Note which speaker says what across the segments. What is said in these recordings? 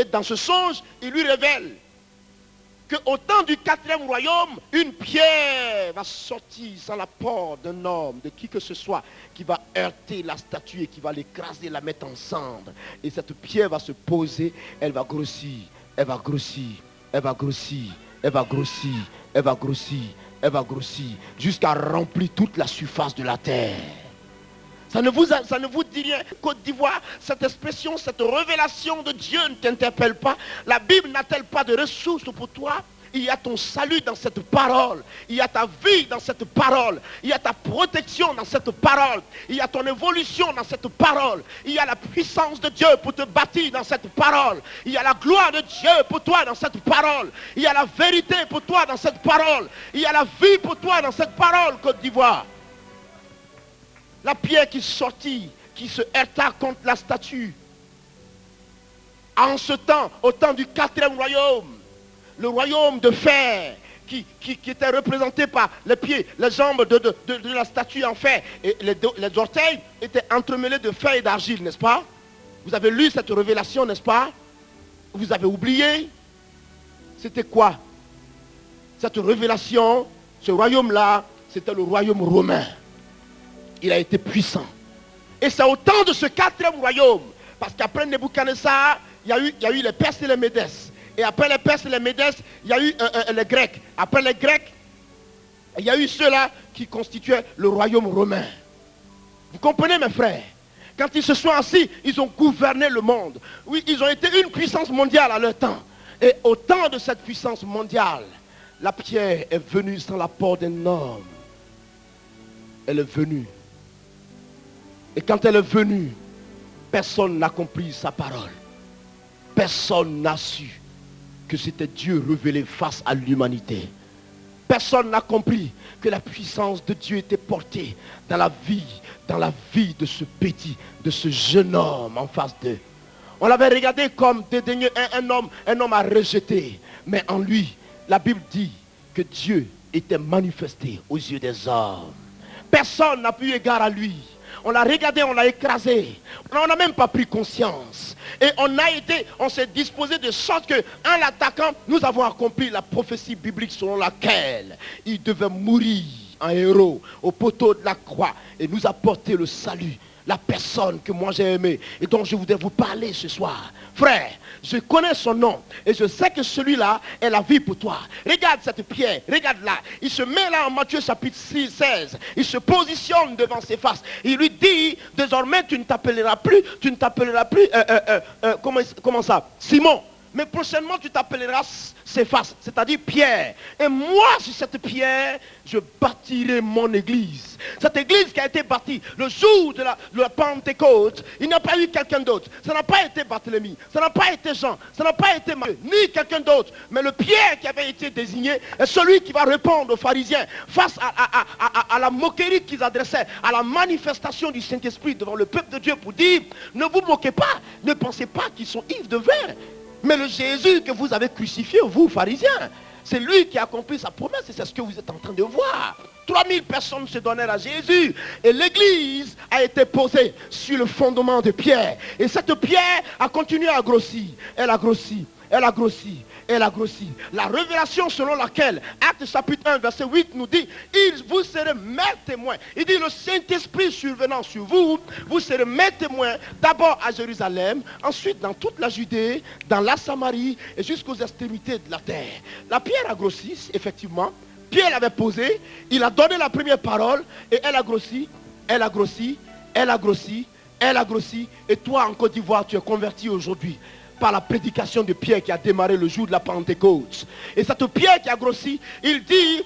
Speaker 1: Et dans ce songe, il lui révèle qu'au temps du 4e royaume, une pierre va sortir sans l'apport d'un homme, de qui que ce soit, qui va heurter la statue et qui va l'écraser, la mettre en cendre. Et cette pierre va se poser, elle va grossir, elle va grossir, elle va grossir, elle va grossir, elle va grossir, elle va grossir, jusqu'à remplir toute la surface de la terre. Ça ne vous dit rien. Côte d'Ivoire, cette expression, cette révélation de Dieu ne t'interpelle pas. La Bible n'a-t-elle pas de ressources pour toi? Il y a ton salut dans cette parole. Il y a ta vie dans cette parole. Il y a ta protection dans cette parole. Il y a ton évolution dans cette parole. Il y a la puissance de Dieu pour te bâtir dans cette parole. Il y a la gloire de Dieu pour toi dans cette parole. Il y a la vérité pour toi dans cette parole. Il y a la vie pour toi dans cette parole, Côte d'Ivoire. La pierre qui sortit, qui se heurta contre la statue. En ce temps, au temps du 4e royaume, le royaume de fer, qui était représenté par les pieds, les jambes de la statue en fer, et les orteils étaient entremêlés de fer et d'argile, n'est-ce pas? Vous avez lu cette révélation, n'est-ce pas? Vous avez oublié? C'était quoi? Cette révélation, ce royaume-là, c'était le royaume romain. Il a été puissant. Et c'est au temps de ce 4e royaume, parce qu'après Nebuchadnezzar, il y a eu les Perses et les Médès. Et après les Perses et les Médès, il y a eu les Grecs. Après les Grecs, il y a eu ceux-là qui constituaient le royaume romain. Vous comprenez, mes frères? Quand ils se sont assis, ils ont gouverné le monde. Oui, ils ont été une puissance mondiale à leur temps. Et au temps de cette puissance mondiale, la pierre est venue sans l'apport d'un homme. Elle est venue. Et quand elle est venue, personne n'a compris sa parole. Personne n'a su que c'était Dieu révélé face à l'humanité. Personne n'a compris que la puissance de Dieu était portée dans la vie de ce petit, de ce jeune homme en face d'eux. On l'avait regardé comme dédaigneux, un homme à rejeter. Mais en lui, la Bible dit que Dieu était manifesté aux yeux des hommes. Personne n'a pu égard à lui. On l'a regardé, on l'a écrasé. On n'a même pas pris conscience. Et on s'est disposé de sorte que, en l'attaquant, nous avons accompli la prophétie biblique selon laquelle il devait mourir en héros au poteau de la croix et nous apporter le salut. La personne que moi j'ai aimée et dont je voudrais vous parler ce soir. Frère, je connais son nom et je sais que celui-là est la vie pour toi. Regarde cette pierre, regarde là. Il se met là en Matthieu chapitre 16. Il se positionne devant ses faces. Il lui dit, désormais tu ne t'appelleras plus, comment ça, Simon. Mais prochainement tu t'appelleras Céphas, c'est-à-dire Pierre. Et moi sur cette pierre, je bâtirai mon église. Cette église qui a été bâtie le jour de la Pentecôte, il n'y a pas eu quelqu'un d'autre. Ça n'a pas été Barthélemy, ça n'a pas été Jean, ça n'a pas été Matthieu, ni quelqu'un d'autre. Mais le Pierre qui avait été désigné est celui qui va répondre aux pharisiens face à la moquerie qu'ils adressaient, à la manifestation du Saint-Esprit devant le peuple de Dieu pour dire, ne vous moquez pas, ne pensez pas qu'ils sont ivres de vin. Mais le Jésus que vous avez crucifié, vous pharisiens, c'est lui qui a accompli sa promesse et c'est ce que vous êtes en train de voir. 3000 personnes se donnèrent à Jésus et l'église a été posée sur le fondement de pierre. Et cette pierre a continué à grossir. Elle a grossi, elle a grossi, elle a grossi. La révélation selon laquelle, Actes chapitre 1 verset 8 nous dit, vous serez mes témoins. Il dit, le Saint-Esprit survenant sur vous, vous serez mes témoins d'abord à Jérusalem, ensuite dans toute la Judée, dans la Samarie et jusqu'aux extrémités de la terre. La pierre a grossi, effectivement. Pierre l'avait posée, il a donné la première parole et elle a grossi, elle a grossi, elle a grossi, elle a grossi. Et toi en Côte d'Ivoire, tu es converti aujourd'hui par la prédication de Pierre qui a démarré le jour de la Pentecôte. Et cette pierre qui a grossi, il dit,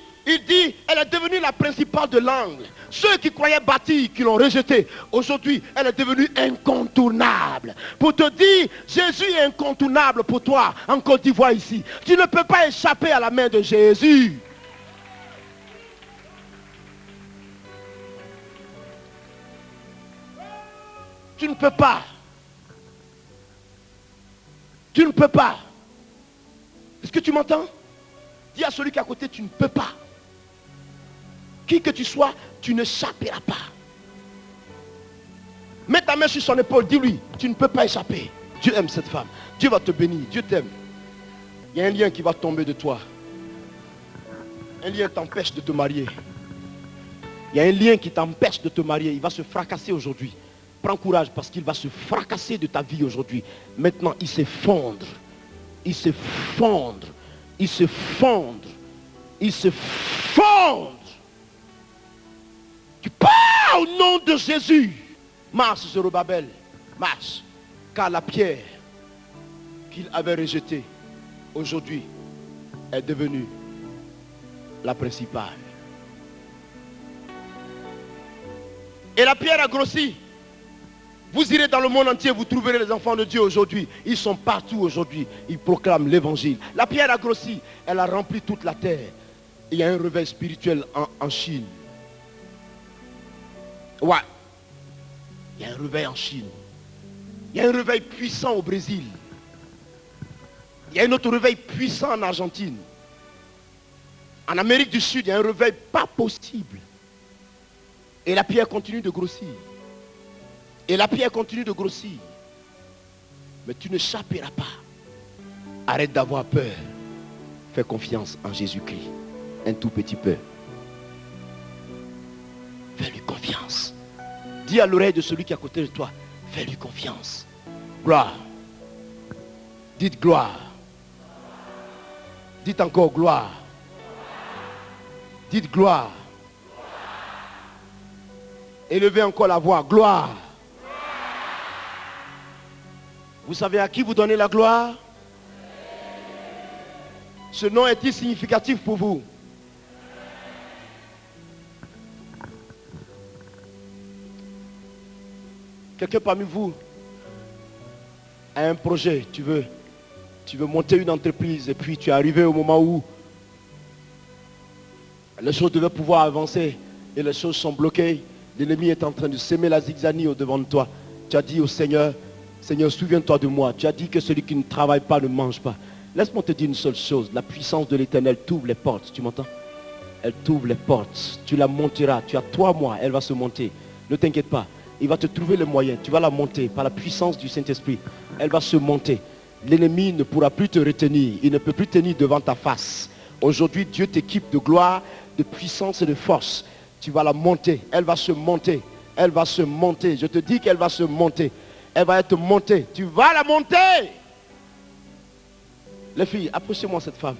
Speaker 1: elle est devenue la principale de l'angle. Ceux qui croyaient bâtir, qui l'ont rejetée, aujourd'hui, elle est devenue incontournable. Pour te dire, Jésus est incontournable pour toi en Côte d'Ivoire ici. Tu ne peux pas échapper à la main de Jésus. Tu ne peux pas. Tu ne peux pas. Est-ce que tu m'entends? Dis à celui qui est à côté, tu ne peux pas. Qui que tu sois, tu n'échapperas pas. Mets ta main sur son épaule, dis-lui, tu ne peux pas échapper. Dieu aime cette femme. Dieu va te bénir. Dieu t'aime. Il y a un lien qui va tomber de toi. Un lien t'empêche de te marier. Il y a un lien qui t'empêche de te marier. Il va se fracasser aujourd'hui. Prends courage parce qu'il va se fracasser de ta vie aujourd'hui. Maintenant, il s'effondre. Il s'effondre. Il s'effondre. Il s'effondre. Tu pars au nom de Jésus. Marche, Zorobabel. Marche. Car la pierre qu'il avait rejetée, aujourd'hui, est devenue la principale. Et la pierre a grossi. Vous irez dans le monde entier, vous trouverez les enfants de Dieu aujourd'hui. Ils sont partout aujourd'hui. Ils proclament l'évangile. La pierre a grossi. Elle a rempli toute la terre. Il y a un réveil spirituel en Chine. Ouais. Il y a un réveil en Chine. Il y a un réveil puissant au Brésil. Il y a un autre réveil puissant en Argentine. En Amérique du Sud, il y a un réveil pas possible. Et la pierre continue de grossir. Et la pierre continue de grossir. Mais tu ne chapperas pas. Arrête d'avoir peur. Fais confiance en Jésus-Christ. Un tout petit peu. Fais-lui confiance. Dis à l'oreille de celui qui est à côté de toi. Fais-lui confiance. Gloire. Dites gloire. Dites encore gloire. Dites gloire. Élevez encore la voix. Gloire. Vous savez à qui vous donnez la gloire? Ce nom est-il significatif pour vous? Quelqu'un parmi vous a un projet, tu veux monter une entreprise et puis tu es arrivé au moment où les choses devaient pouvoir avancer et les choses sont bloquées. L'ennemi est en train de s'aimer la zigzanie au-devant de toi. Tu as dit au Seigneur, Seigneur, souviens-toi de moi. Tu as dit que celui qui ne travaille pas ne mange pas. Laisse-moi te dire une seule chose. La puissance de l'Éternel t'ouvre les portes. Tu m'entends? Elle t'ouvre les portes. Tu la monteras. Tu as 3 mois. Elle va se monter. Ne t'inquiète pas. Il va te trouver les moyens. Tu vas la monter par la puissance du Saint-Esprit. Elle va se monter. L'ennemi ne pourra plus te retenir. Il ne peut plus tenir devant ta face. Aujourd'hui, Dieu t'équipe de gloire, de puissance et de force. Tu vas la monter. Elle va se monter. Elle va se monter. Je te dis qu'elle va se monter. Elle va être montée. Tu vas la monter. Les filles, approchez-moi cette femme.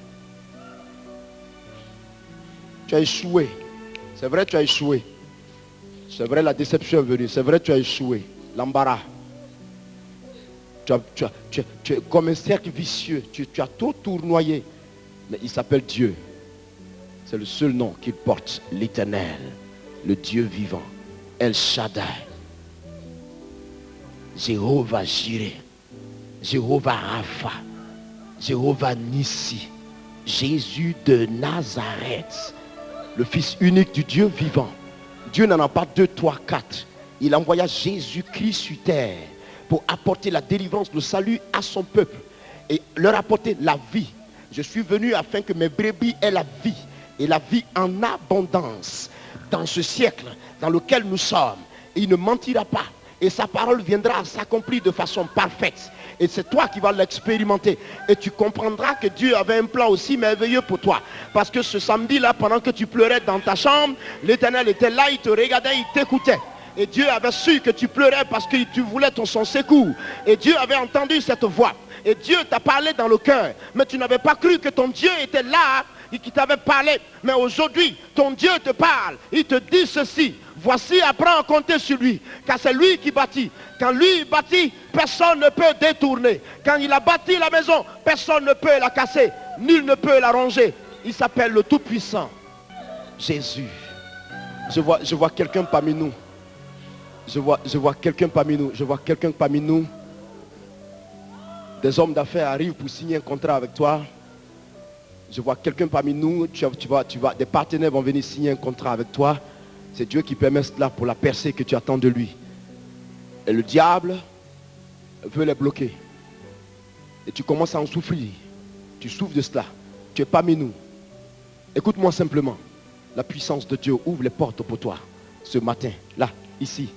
Speaker 1: Tu as échoué. C'est vrai, tu as échoué. C'est vrai, la déception est venue. C'est vrai, tu as échoué. L'embarras. Tu es comme un cercle vicieux. Tu as tout tournoyé. Mais il s'appelle Dieu. C'est le seul nom qu'il porte. L'Éternel. Le Dieu vivant. El Shaddai. Jéhovah Jireh. Jéhovah Rapha. Jéhovah Nissi. Jésus de Nazareth. Le Fils unique du Dieu vivant. Dieu n'en a pas 2, 3, 4. Il envoya Jésus-Christ sur terre pour apporter la délivrance, le salut à son peuple et leur apporter la vie. Je suis venu afin que mes brebis aient la vie et la vie en abondance dans ce siècle dans lequel nous sommes. Et il ne mentira pas et sa parole viendra s'accomplir de façon parfaite. Et c'est toi qui vas l'expérimenter. Et tu comprendras que Dieu avait un plan aussi merveilleux pour toi. Parce que ce samedi-là, pendant que tu pleurais dans ta chambre, l'Éternel était là, il te regardait, il t'écoutait. Et Dieu avait su que tu pleurais parce que tu voulais son secours. Et Dieu avait entendu cette voix. Et Dieu t'a parlé dans le cœur. Mais tu n'avais pas cru que ton Dieu était là et qu'il t'avait parlé. Mais aujourd'hui, ton Dieu te parle. Il te dit ceci. Voici, apprends à compter sur lui. Car c'est lui qui bâtit. Quand lui bâtit, personne ne peut détourner. Quand il a bâti la maison, personne ne peut la casser. Nul ne peut la ronger. Il s'appelle le Tout-Puissant. Jésus. Je vois quelqu'un parmi nous. Je vois quelqu'un parmi nous. Je vois quelqu'un parmi nous. Des hommes d'affaires arrivent pour signer un contrat avec toi. Je vois quelqu'un parmi nous. Des partenaires vont venir signer un contrat avec toi. C'est Dieu qui permet cela pour la percée que tu attends de lui. Et le diable veut les bloquer. Et tu commences à en souffrir. Tu souffres de cela. Tu es parmi nous. Écoute-moi simplement. La puissance de Dieu ouvre les portes pour toi. Ce matin, là, ici.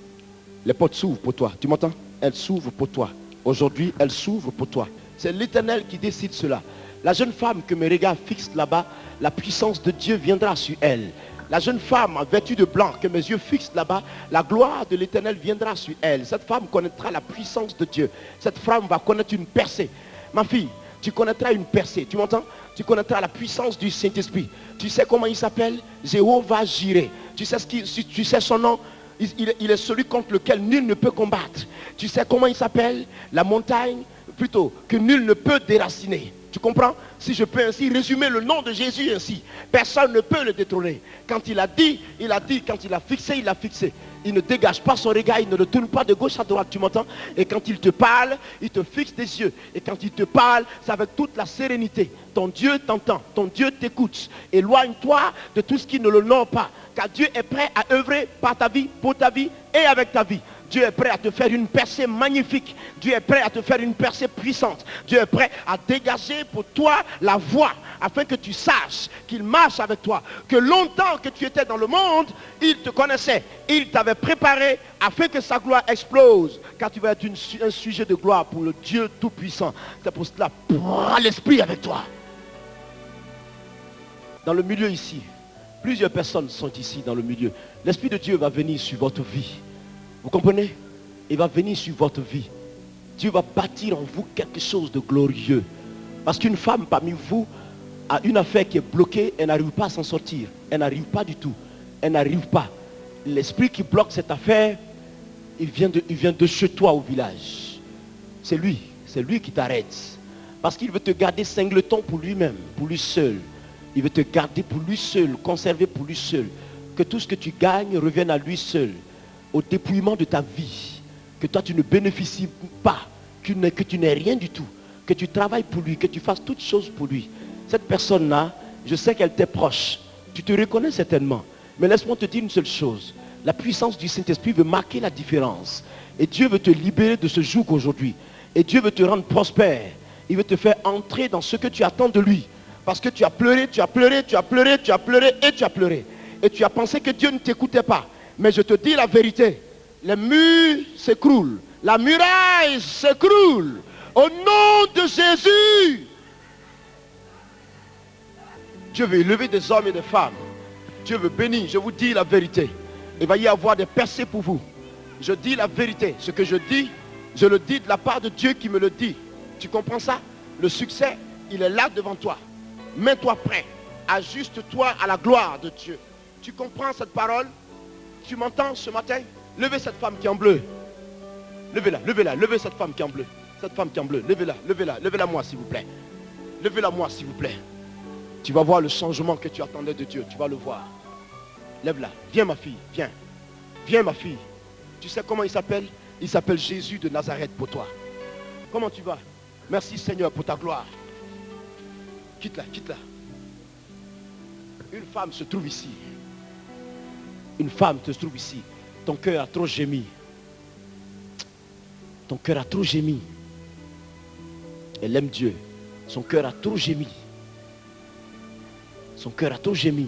Speaker 1: Les portes s'ouvrent pour toi. Tu m'entends? Elles s'ouvrent pour toi. Aujourd'hui, elle s'ouvre pour toi. C'est l'Éternel qui décide cela. La jeune femme que mes regards fixent là-bas, la puissance de Dieu viendra sur elle. La jeune femme en vêtue de blanc que mes yeux fixent là-bas, la gloire de l'Éternel viendra sur elle. Cette femme connaîtra la puissance de Dieu. Cette femme va connaître une percée. Ma fille, tu connaîtras une percée. Tu m'entends? Tu connaîtras la puissance du Saint-Esprit. Tu sais comment il s'appelle? Jéhovah Jireh. Tu sais son nom? Il est celui contre lequel nul ne peut combattre. Tu sais comment il s'appelle? La montagne, plutôt, que nul ne peut déraciner. Tu comprends? Si je peux ainsi résumer le nom de Jésus ainsi, personne ne peut le détrôner. Quand il a dit, il a dit. Quand il a fixé, il a fixé. Il ne dégage pas son regard, il ne le tourne pas de gauche à droite, tu m'entends? Et quand il te parle, il te fixe des yeux. Et quand il te parle, c'est avec toute la sérénité. Ton Dieu t'entend, ton Dieu t'écoute. Éloigne-toi de tout ce qui ne l'honore pas. Car Dieu est prêt à œuvrer par ta vie, pour ta vie et avec ta vie. Dieu est prêt à te faire une percée magnifique. Dieu est prêt à te faire une percée puissante. Dieu est prêt à dégager pour toi la voie, afin que tu saches qu'il marche avec toi. Que longtemps que tu étais dans le monde, il te connaissait. Il t'avait préparé afin que sa gloire explose. Car tu vas être un sujet de gloire pour le Dieu Tout-Puissant. C'est pour cela, prends l'Esprit avec toi. Dans le milieu ici, plusieurs personnes sont ici dans le milieu. L'Esprit de Dieu va venir sur votre vie. Vous comprenez? Il va venir sur votre vie. Dieu va bâtir en vous quelque chose de glorieux. Parce qu'une femme parmi vous a une affaire qui est bloquée, elle n'arrive pas à s'en sortir. Elle n'arrive pas du tout. Elle n'arrive pas. L'esprit qui bloque cette affaire, il vient de chez toi au village. C'est lui qui t'arrête. Parce qu'il veut te garder singleton pour lui-même, pour lui seul. Il veut te garder pour lui seul, conserver pour lui seul. Que tout ce que tu gagnes revienne à lui seul. Au dépouillement de ta vie, que toi tu ne bénéficies pas, que tu n'aies rien du tout, que tu travailles pour lui, que tu fasses toutes choses pour lui. Cette personne-là, je sais qu'elle t'est proche, tu te reconnais certainement, mais laisse-moi te dire une seule chose, la puissance du Saint-Esprit veut marquer la différence, et Dieu veut te libérer de ce joug aujourd'hui, et Dieu veut te rendre prospère, il veut te faire entrer dans ce que tu attends de lui, parce que tu as pleuré, tu as pleuré, tu as pleuré, tu as pleuré, et tu as pleuré, et tu as pensé que Dieu ne t'écoutait pas. Mais je te dis la vérité, les murs s'écroulent, la muraille s'écroule, au nom de Jésus. Dieu veut élever des hommes et des femmes. Dieu veut bénir, je vous dis la vérité. Il va y avoir des percées pour vous. Je dis la vérité, ce que je dis, je le dis de la part de Dieu qui me le dit. Tu comprends ça? Le succès, il est là devant toi. Mets-toi prêt, ajuste-toi à la gloire de Dieu. Tu comprends cette parole? Tu m'entends ce matin? Levez cette femme qui est en bleu. Levez-la, levez-la, levez cette femme qui est en bleu. Cette femme qui est en bleu, levez-la, levez-la, levez-la moi s'il vous plaît. Levez-la moi s'il vous plaît. Tu vas voir le changement que tu attendais de Dieu, tu vas le voir. Lève-la, viens ma fille, viens. Viens ma fille. Tu sais comment il s'appelle? Il s'appelle Jésus de Nazareth pour toi. Comment tu vas? Merci Seigneur pour ta gloire. Quitte-la, quitte-la. Une femme se trouve ici. Une femme te trouve ici. Ton cœur a trop gémi. Ton cœur a trop gémi. Elle aime Dieu. Son cœur a trop gémi. Son cœur a trop gémi.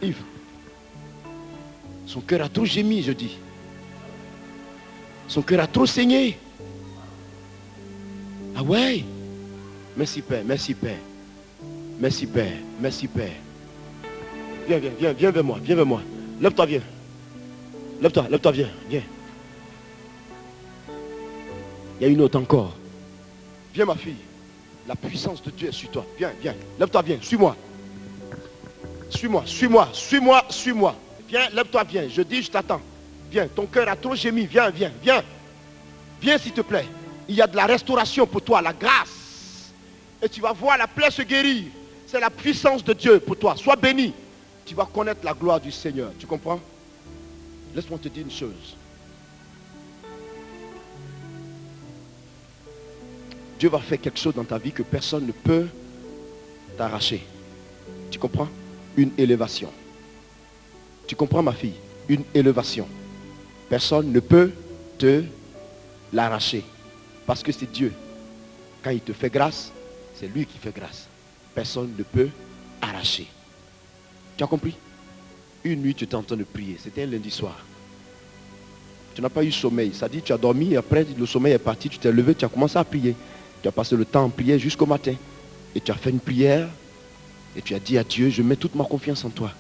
Speaker 1: Yves. Son cœur a trop gémi, je dis. Son cœur a trop saigné. Ah ouais? Merci Père, merci Père. Merci Père, merci Père. Viens, viens, viens, viens vers moi, viens vers moi. Lève-toi, viens. Lève-toi, lève-toi, viens, viens. Il y a une autre encore. Viens ma fille. La puissance de Dieu est sur toi. Viens, viens. Lève-toi, viens, suis-moi. Suis-moi, suis-moi, suis-moi, suis-moi. Viens, lève-toi, viens. Je dis, je t'attends. Viens, ton cœur a trop gémi. Viens, viens, viens. Viens s'il te plaît. Il y a de la restauration pour toi, la grâce. Et tu vas voir la plaie se guérir. C'est la puissance de Dieu pour toi. Sois béni. Tu vas connaître la gloire du Seigneur. Tu comprends? Laisse-moi te dire une chose. Dieu va faire quelque chose dans ta vie que personne ne peut t'arracher. Tu comprends? Une élévation. Tu comprends ma fille? Une élévation. Personne ne peut te l'arracher. Parce que c'est Dieu. Quand il te fait grâce, c'est lui qui fait grâce. Personne ne peut arracher. Tu as compris? Une nuit, tu étais en train de prier. C'était un lundi soir. Tu n'as pas eu sommeil. Ça dit, tu as dormi, et après le sommeil est parti, tu t'es levé, tu as commencé à prier. Tu as passé le temps en prière jusqu'au matin. Et tu as fait une prière, et tu as dit à Dieu, je mets toute ma confiance en toi.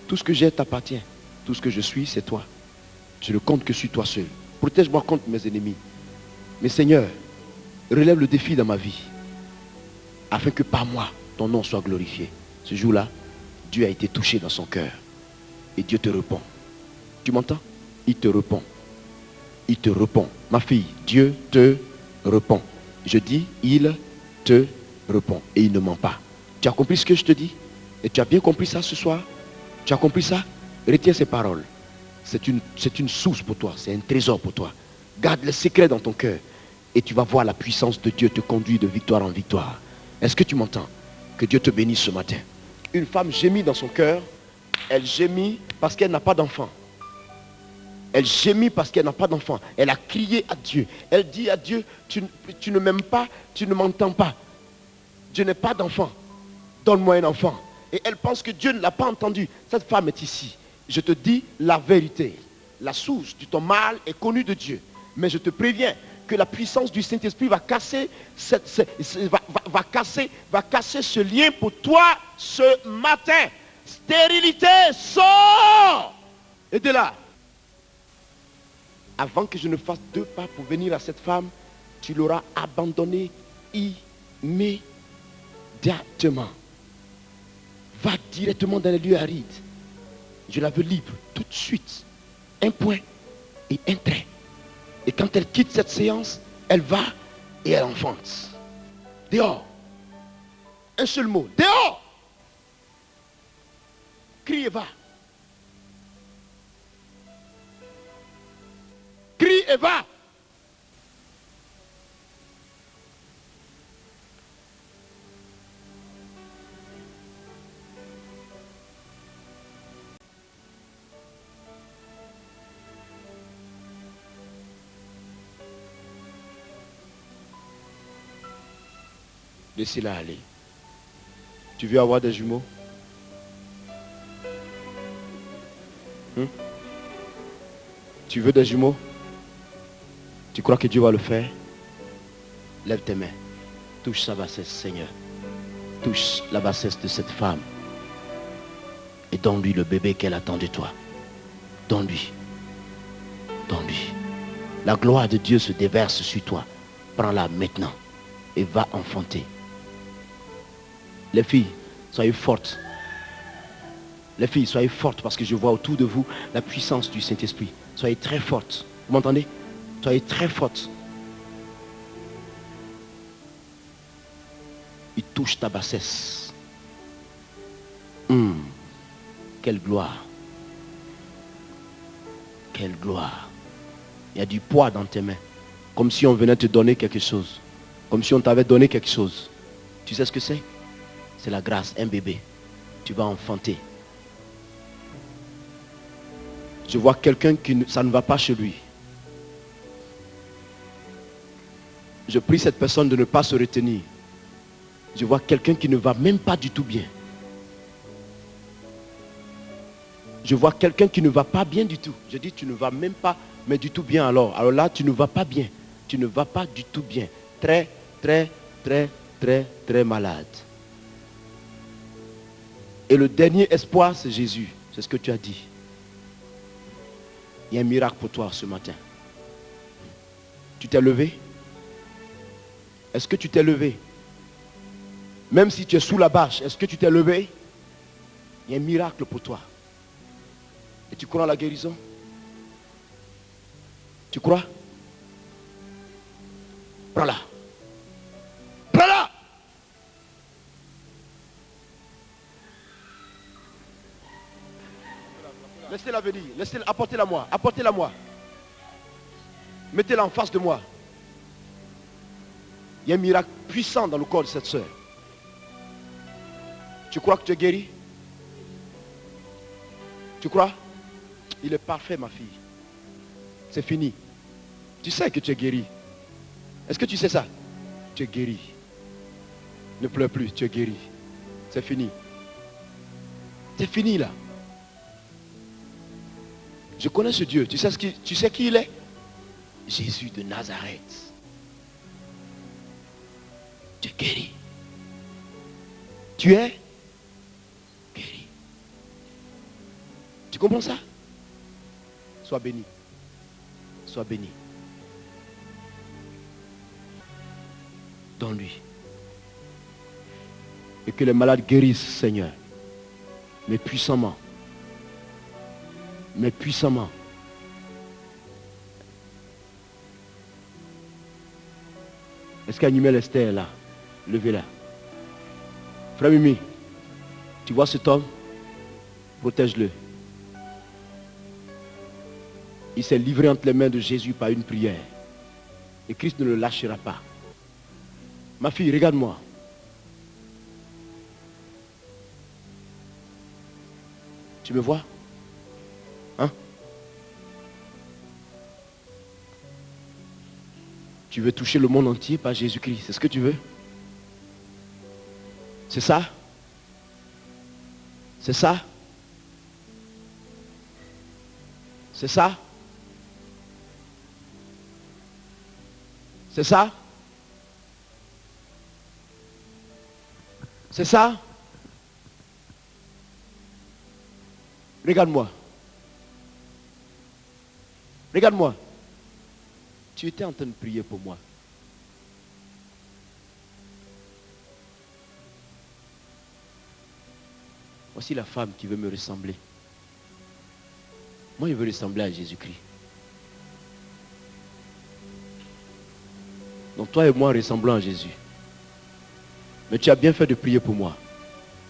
Speaker 1: Tout ce que j'ai t'appartient. Tout ce que je suis, c'est toi. Je ne compte que sur toi seul. Protège-moi contre mes ennemis. Mais Seigneur, relève le défi dans ma vie, afin que par moi, ton nom soit glorifié. Ce jour-là, Dieu a été touché dans son cœur. Et Dieu te répond. Tu m'entends? Il te répond. Il te répond. Ma fille, Dieu te répond. Je dis, il te répond. Et il ne ment pas. Tu as compris ce que je te dis? Et tu as bien compris ça ce soir? Tu as compris ça? Retiens ces paroles. C'est une source pour toi. C'est un trésor pour toi. Garde le secret dans ton cœur. Et tu vas voir la puissance de Dieu te conduire de victoire en victoire. Est-ce que tu m'entends? Que Dieu te bénisse ce matin. Une femme gémit dans son cœur. Elle gémit parce qu'elle n'a pas d'enfant. Elle gémit parce qu'elle n'a pas d'enfant. Elle a crié à Dieu. Elle dit à Dieu, tu ne m'aimes pas, tu ne m'entends pas. Je n'ai pas d'enfant. Donne-moi un enfant. Et elle pense que Dieu ne l'a pas entendu. Cette femme est ici. Je te dis la vérité. La source de ton mal est connue de Dieu. Mais je te préviens que la puissance du Saint-Esprit va casser, va casser ce lien pour toi ce matin. Stérilité, sors! Et de là, avant que je ne fasse 2 pas pour venir à cette femme, tu l'auras abandonnée immédiatement. Va directement dans les lieux arides. Je la veux libre, tout de suite. Un point et un trait. Et quand elle quitte cette séance, elle va et elle enfante. Dehors. Un seul mot. Dehors. Crie et va. Crie et va. Laissez-la aller. Tu veux avoir des jumeaux? Tu veux des jumeaux? Tu crois que Dieu va le faire? Lève tes mains. Touche sa bassesse, Seigneur. Touche la bassesse de cette femme. Et donne-lui le bébé qu'elle attend de toi. Donne-lui. Donne-lui. La gloire de Dieu se déverse sur toi. Prends-la maintenant. Et va enfanter. Les filles, soyez fortes. Les filles, soyez fortes parce que je vois autour de vous la puissance du Saint-Esprit. Soyez très fortes. Vous m'entendez? Soyez très fortes. Il touche ta bassesse. Quelle gloire. Quelle gloire. Il y a du poids dans tes mains. Comme si on venait te donner quelque chose. Comme si on t'avait donné quelque chose. Tu sais ce que c'est? C'est la grâce, un bébé. Tu vas enfanter. Je vois quelqu'un qui ça ne va pas chez lui. Je prie cette personne de ne pas se retenir. Je vois quelqu'un qui ne va même pas du tout bien. Je vois quelqu'un qui ne va pas bien du tout. Je dis tu ne vas même pas, mais du tout bien alors. Alors là, tu ne vas pas bien. Tu ne vas pas du tout bien. Très, très, très, très, très malade. Et le dernier espoir, c'est Jésus. C'est ce que tu as dit. Il y a un miracle pour toi ce matin. Tu t'es levé? Est-ce que tu t'es levé? Même si tu es sous la bâche, est-ce que tu t'es levé? Il y a un miracle pour toi. Et tu crois à la guérison? Tu crois? Prends-la. Prends-la. Laissez-la venir. Laissez-la, apportez-la moi. Apportez-la moi. Mettez-la en face de moi. Il y a un miracle puissant dans le corps de cette soeur. Tu crois que tu es guéri? Tu crois? Il est parfait, ma fille. C'est fini. Tu sais que tu es guéri. Est-ce que tu sais ça? Tu es guéri. Ne pleure plus, tu es guéri. C'est fini. C'est fini là. Je connais ce Dieu. Tu sais qui il est? Jésus de Nazareth. Tu es guéri. Tu es guéri. Tu comprends ça? Sois béni. Sois béni. Donne-lui. Et que les malades guérissent, Seigneur. Mais puissamment. Mais puissamment. Est-ce qu'Animel Esther est là? Levez-la. Frère Mimi, tu vois cet homme? Protège-le. Il s'est livré entre les mains de Jésus par une prière. Et Christ ne le lâchera pas. Ma fille, regarde-moi. Tu me vois? Hein? Tu veux toucher le monde entier par Jésus-Christ. C'est ce que tu veux? C'est ça? C'est ça? C'est ça? C'est ça? C'est ça? Regarde-moi. Regarde-moi. Tu étais en train de prier pour moi. Voici la femme qui veut me ressembler. Moi, je veux ressembler à Jésus-Christ. Donc toi et moi ressemblons à Jésus. Mais tu as bien fait de prier pour moi.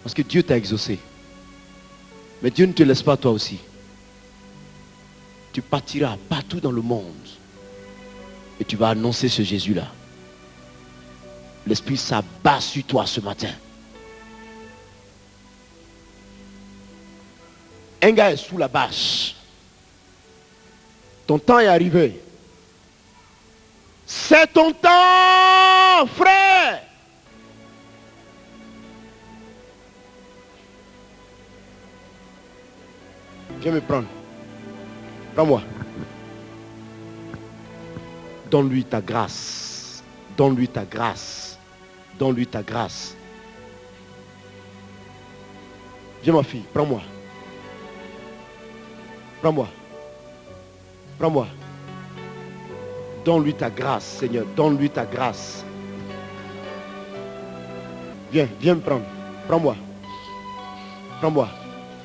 Speaker 1: Parce que Dieu t'a exaucé. Mais Dieu ne te laisse pas toi aussi. Tu partiras partout dans le monde. Et tu vas annoncer ce Jésus-là. L'Esprit s'abat sur toi ce matin. Un gars est sous la bâche. Ton temps est arrivé. C'est ton temps, frère. Viens me prendre. Prends-moi. Donne-lui ta grâce. Donne-lui ta grâce. Donne-lui ta grâce. Viens ma fille, prends-moi. Prends-moi. Prends-moi. Donne-lui ta grâce, Seigneur. Donne-lui ta grâce. Viens, viens me prendre. Prends-moi. Prends-moi.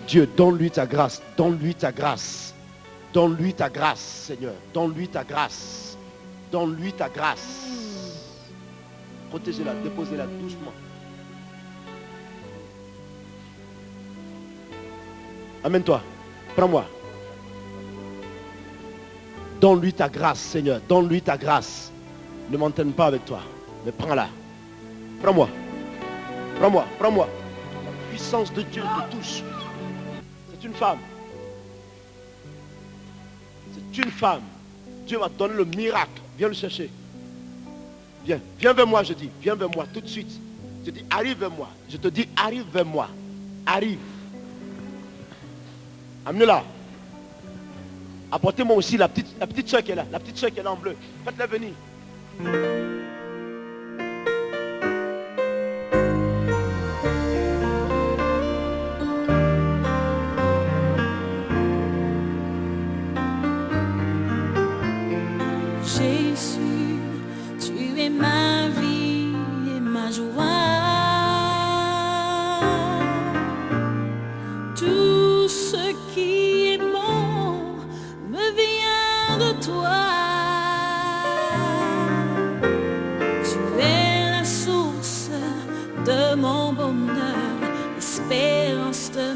Speaker 1: Dieu, donne-lui ta grâce. Donne-lui ta grâce. Donne-lui ta grâce, Seigneur. Donne-lui ta grâce. Donne-lui ta grâce. Protégez-la, déposez-la doucement. Amène-toi. Prends-moi. Donne-lui ta grâce, Seigneur. Donne-lui ta grâce. Ne m'entraîne pas avec toi. Mais prends-la. Prends-moi. Prends-moi. Prends-moi. La puissance de Dieu te touche. C'est une femme. C'est une femme. Dieu va te donner le miracle. Viens le chercher. Viens. Viens vers moi, je dis. Viens vers moi tout de suite. Je dis, arrive vers moi. Je te dis, arrive vers moi. Arrive. Amenez-la. Apportez-moi aussi la petite soeur qui est là. La petite soeur qui est là en bleu. Faites-la venir.
Speaker 2: Jésus, tu es ma vie et ma joie. Tout ce qui est bon me vient de toi. Tu es la source de mon bonheur, l'espérance de